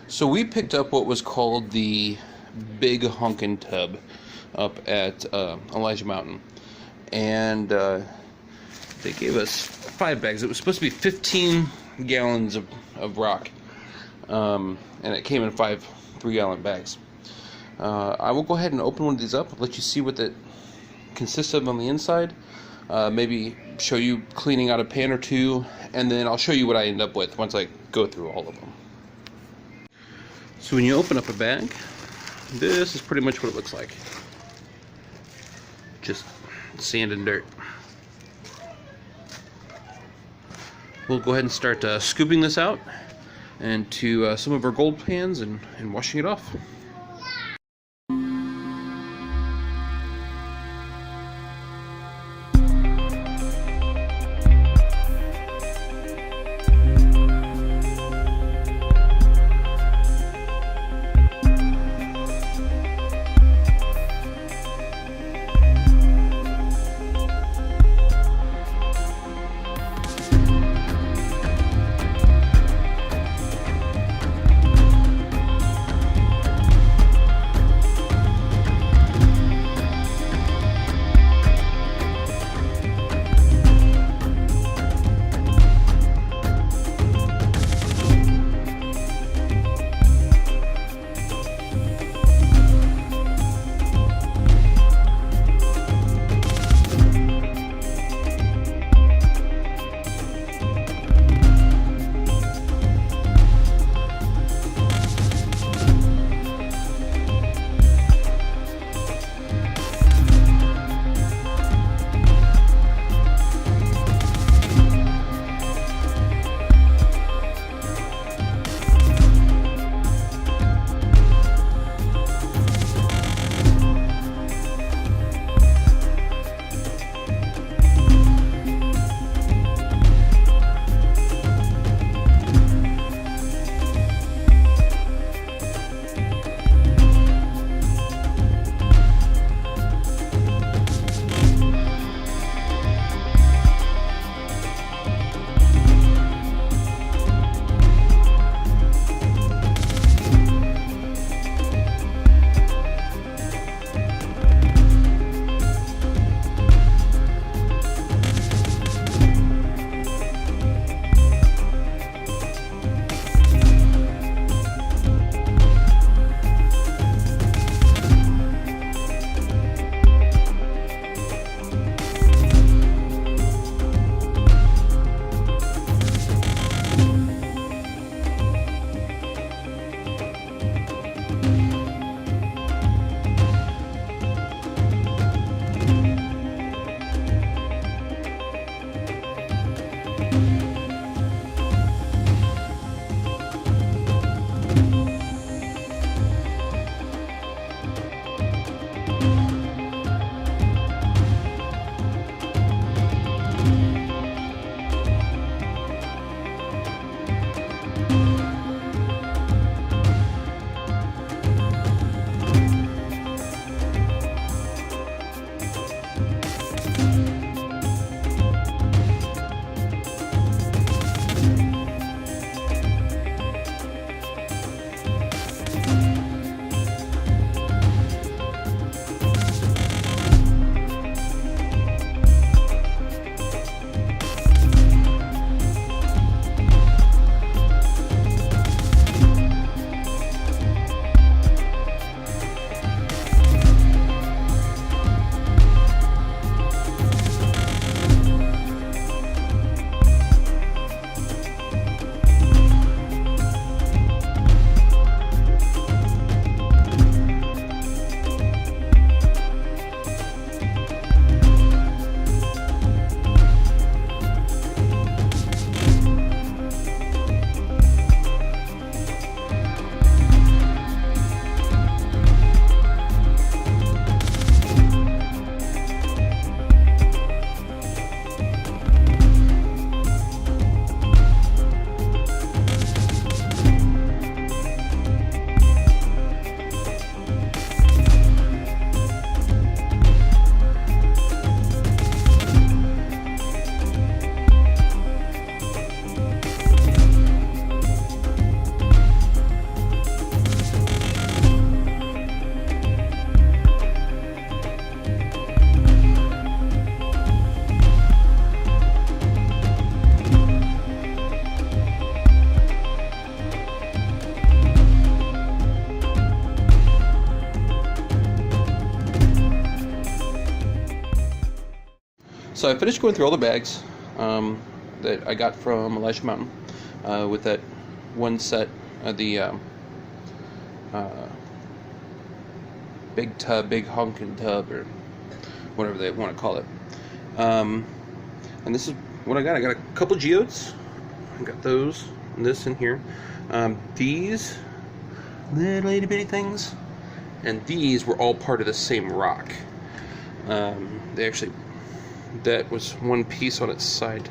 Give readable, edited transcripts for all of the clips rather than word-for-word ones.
So we picked up what was called the Big Honkin Tub up at Elijah Mountain, and they gave us 5 bags. It was supposed to be 15 gallons of rock, and it came in 5 3-gallon bags. I will go ahead and open one of these up, let you see what it consists of on the inside, maybe show you cleaning out a pan or two, and then I'll show you what I end up with once I go through all of them. So when you open up a bag, this is pretty much what it looks like. Just sand and dirt. We'll go ahead and start scooping this out into some of our gold pans and washing it off. So I finished going through all the bags that I got from Elijah Mountain with that one set of the big Honkin Tub, or whatever they want to call it. And this is what I got. I got a couple geodes. I got those, and this in here. These little itty bitty things, and these were all part of the same rock. They actually, that was one piece on its side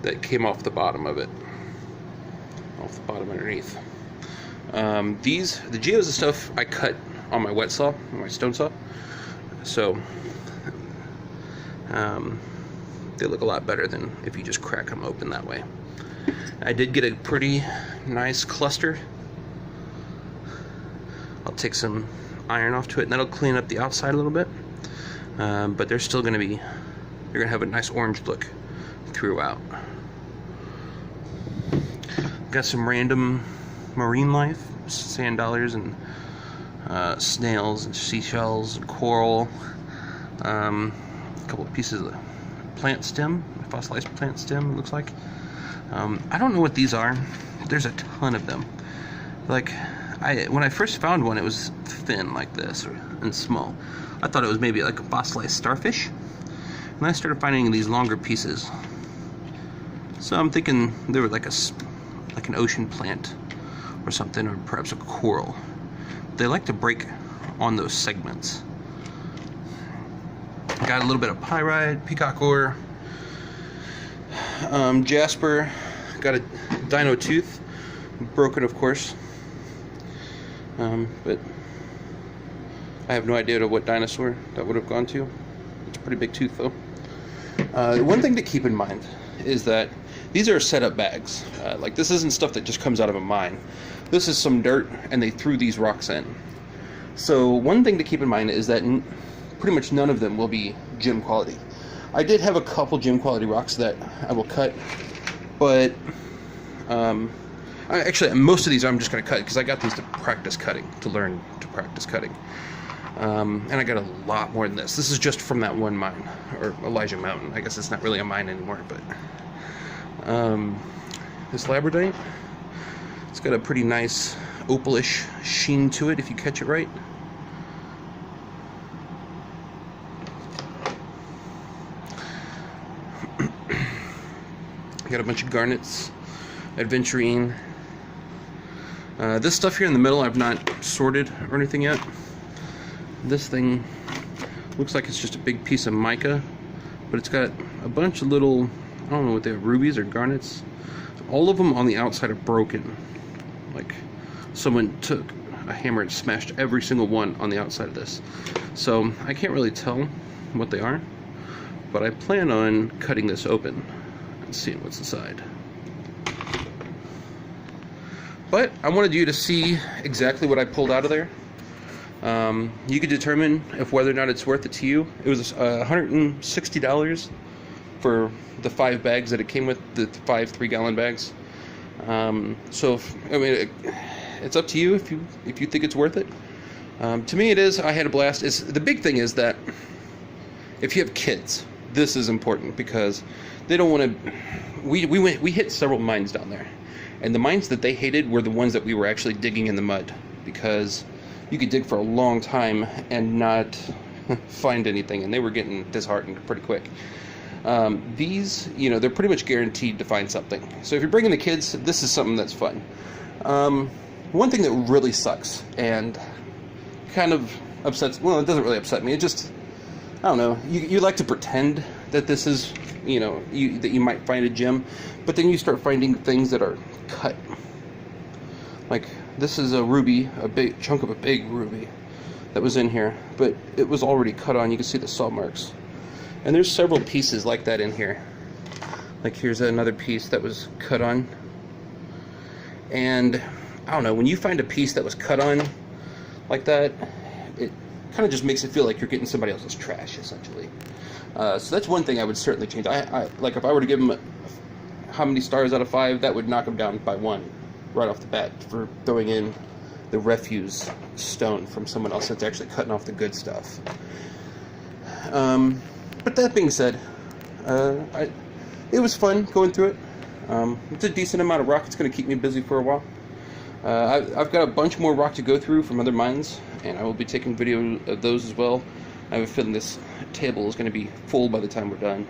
that came off the bottom of it, off the bottom underneath. The geodes and stuff I cut on my wet saw, on my stone saw, so they look a lot better than if you just crack them open that way. I did get a pretty nice cluster. I'll take some iron off to it, and that'll clean up the outside a little bit. But they're still going to be, they're going to have a nice orange look throughout. Got some random marine life, sand dollars and snails and seashells and coral. A couple of pieces of plant stem, fossilized plant stem, it looks like. I don't know what these are. There's a ton of them. Like, when I first found one, it was thin like this and small. I thought it was maybe like a fossilized starfish. And I started finding these longer pieces. So I'm thinking they were like an ocean plant or something, or perhaps a coral. They like to break on those segments. Got a little bit of pyrite, peacock ore, jasper. Got a dino tooth, broken of course, but I have no idea what dinosaur that would have gone to. It's a pretty big tooth though. One thing to keep in mind is that these are setup bags. Like, this isn't stuff that just comes out of a mine. This is some dirt and they threw these rocks in. So one thing to keep in mind is that pretty much none of them will be gym quality. I did have a couple gym quality rocks that I will cut, but actually most of these I'm just going to cut because I got these to practice cutting, to learn to practice cutting. And I got a lot more than this. This is just from that one mine, or Elijah Mountain. I guess it's not really a mine anymore, but this labradorite, it's got a pretty nice opalish sheen to it if you catch it right. Got a bunch of garnets, adventurine. This stuff here in the middle I've not sorted or anything yet. This thing looks like it's just a big piece of mica, but it's got a bunch of little, I don't know what they are, rubies or garnets. All of them on the outside are broken. Like someone took a hammer and smashed every single one on the outside of this. So I can't really tell what they are, but I plan on cutting this open and seeing what's inside. But I wanted you to see exactly what I pulled out of there. You could determine if whether or not it's worth it to you. It was $160 for the 5 bags that it came with, the 5 3-gallon bags. So I mean, it's up to you if you think it's worth it. To me, it is. I had a blast. The big thing is that if you have kids, this is important because they don't want to. We hit several mines down there, and the mines that they hated were the ones that we were actually digging in the mud, because you could dig for a long time and not find anything, and they were getting disheartened pretty quick. These, they're pretty much guaranteed to find something. So if you're bringing the kids, this is something that's fun. One thing that really sucks and kind of upsets, well, it doesn't really upset me, it just, I don't know, you like to pretend that this is, that you might find a gem, but then you start finding things that are cut. Like, this is a ruby, a big chunk of a big ruby that was in here, but it was already cut on. You can see the saw marks. And there's several pieces like that in here. Like, here's another piece that was cut on. And I don't know, when you find a piece that was cut on like that, it kind of just makes it feel like you're getting somebody else's trash, essentially. So that's one thing I would certainly change. Like, if I were to give them how many stars out of 5, that would knock them down by 1 right off the bat for throwing in the refuse stone from someone else that's actually cutting off the good stuff. But that being said, It was fun going through it. It's a decent amount of rock. It's going to keep me busy for a while. I've got a bunch more rock to go through from other mines, and I will be taking video of those as well. I have a feeling this table is going to be full by the time we're done.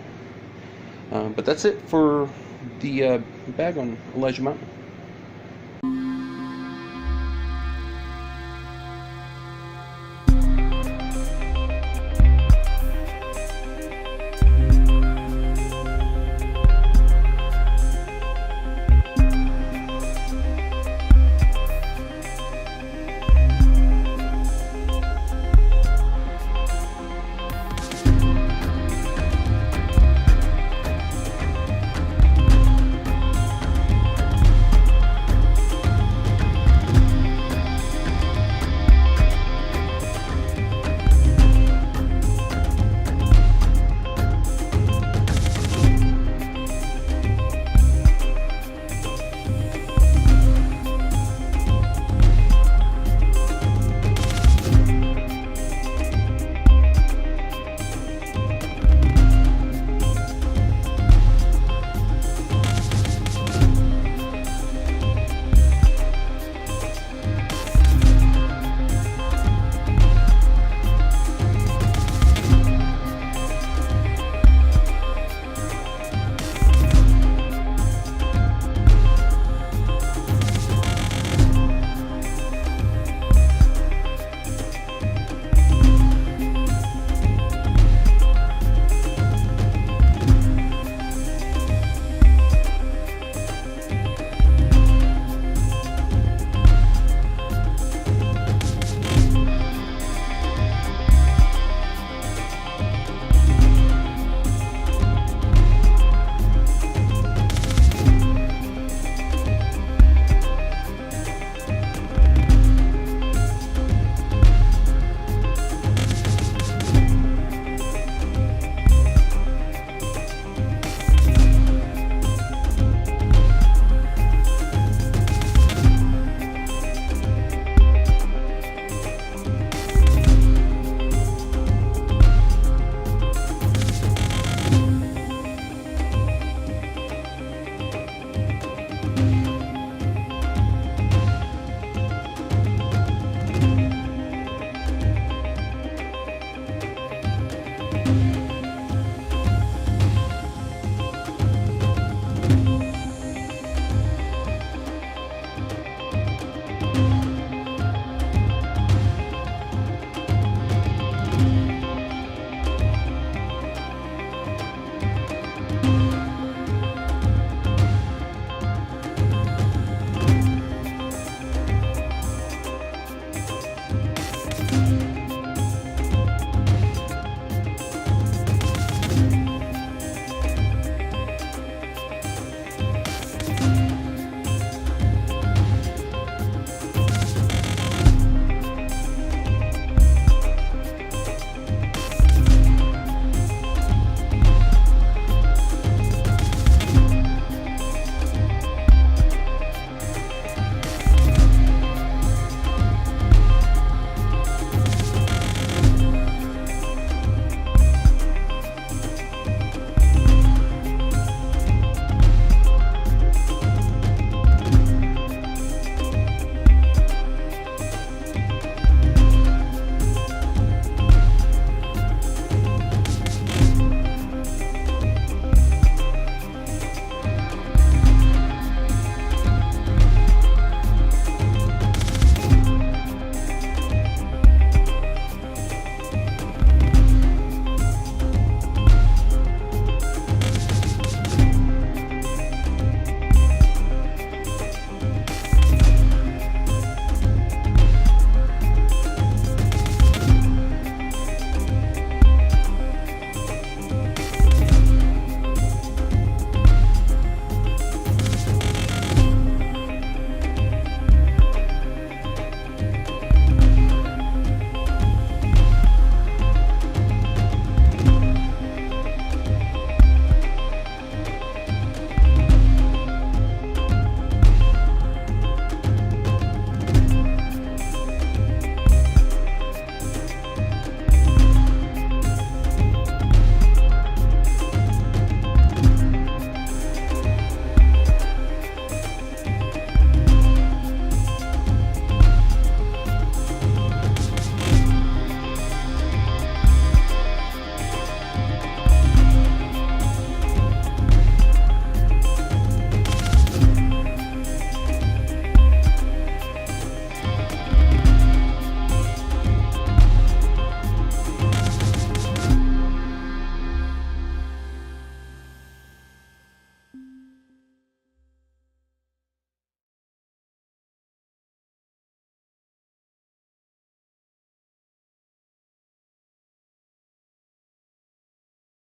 But that's it for the bag on Elijah Mountain.